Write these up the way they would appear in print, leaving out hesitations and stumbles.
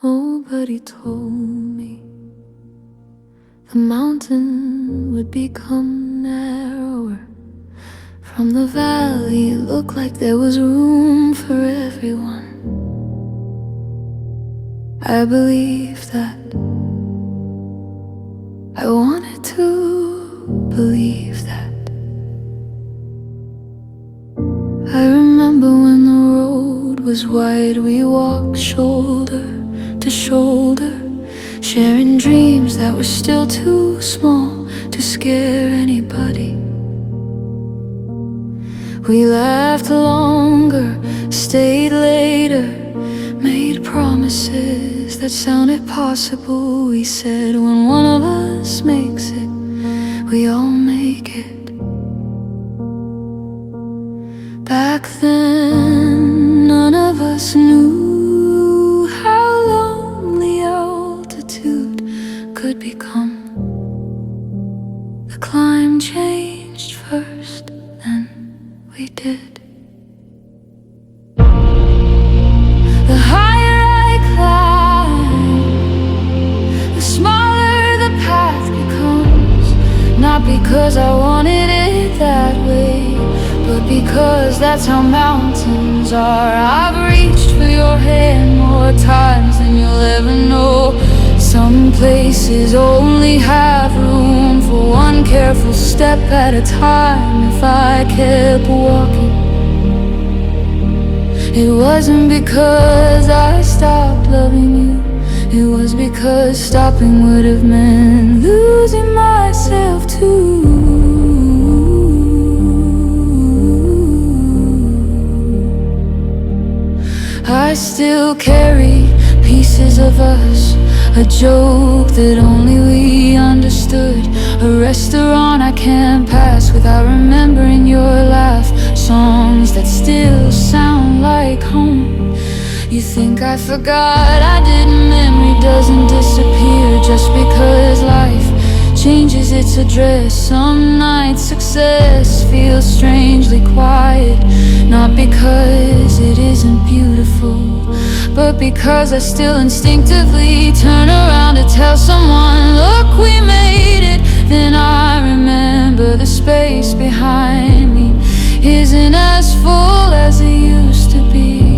Oh, but he told me the mountain would become narrower. From the valley, it looked like there was room for everyone. I believed that. I wanted to believe that. I remember when the road was wide, we walked shoulder to shoulder, sharing dreams that were still too small to scare anybody. We laughed longer, stayed later, made promises that sounded possible. We said when one of us makes it, we all make it. Back then, none of us knew how lonely altitude could become. The climb changed first, then we did. The higher I climb, the smaller the path becomes. Not because I wanted it that way, but because that's how mountains are. I've reached for your hand more times than you'll ever know. Some places only have room for one careful step at a time. If I kept walking, it wasn't because I stopped loving you. It was because stopping would have meant losing myself too. I still carry pieces of us, a joke that only we understood, a restaurant I can't pass without remembering your laugh, songs that still sound like home. You think I forgot? I didn't. Memory doesn't disappear just because life changes its address. Some nights success feels strangely quiet, not because it isn't beautiful, but because I still instinctively turn around to tell someone, look, we made it. Then I remember the space behind me isn't as full as it used to be.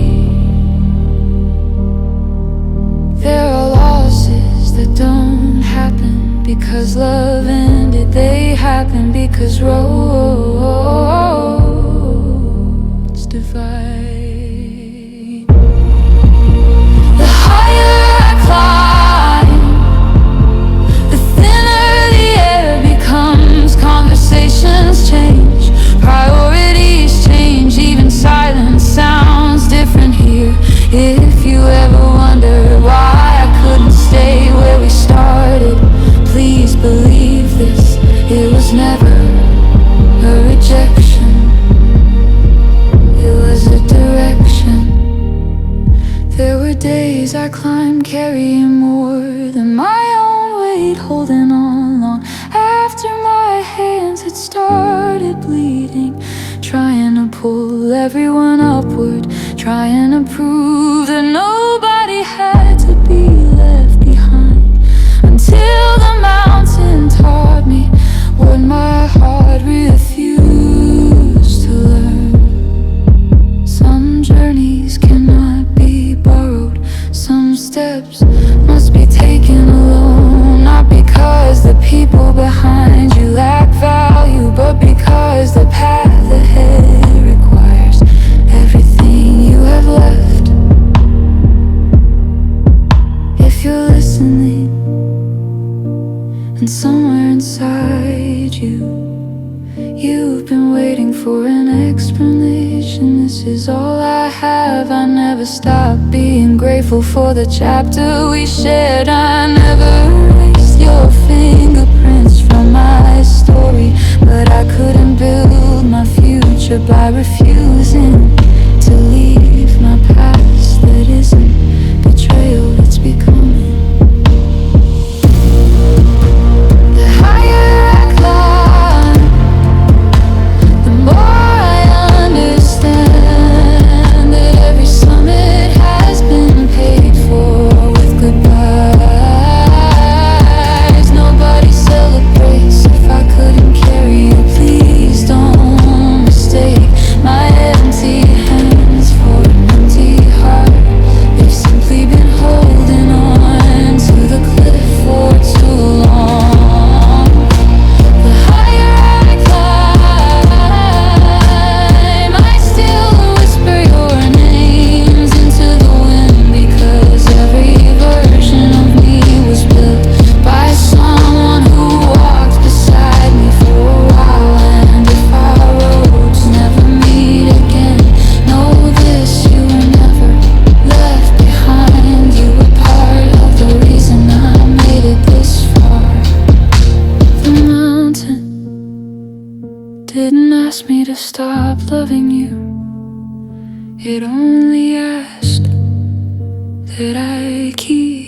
There are losses that don't happen because love ended. They happen because roads divide. The higher I climb, the thinner the air becomes. Conversations change, priorities change, even silence sounds different here. If you ever wonder why I couldn't stay where we started, please believe this, it was never a rejection, it was a direction. There were days I climbed carrying more than my own weight, holding on long after my hands had started bleeding, trying to pull everyone upward, trying to prove that nobody had to be left behind, until the mountain taught me what my heart refused to learn. Some journeys cannot be borrowed, some steps must be taken alone. Not because the people behind you lack value, but because the path ahead requires everything you have left. If you're listening, and somewhere inside you, you've been waiting for an explanation. This is all I have. I never stopped being grateful for the chapter we shared. I never erased your fingerprints from my story, but I couldn't build my future by refusing to leave my past that isn't betrayal, it's becoming. The higher I climb, the more I understand that every summit has been paid for with stop loving you. It only asked that I keep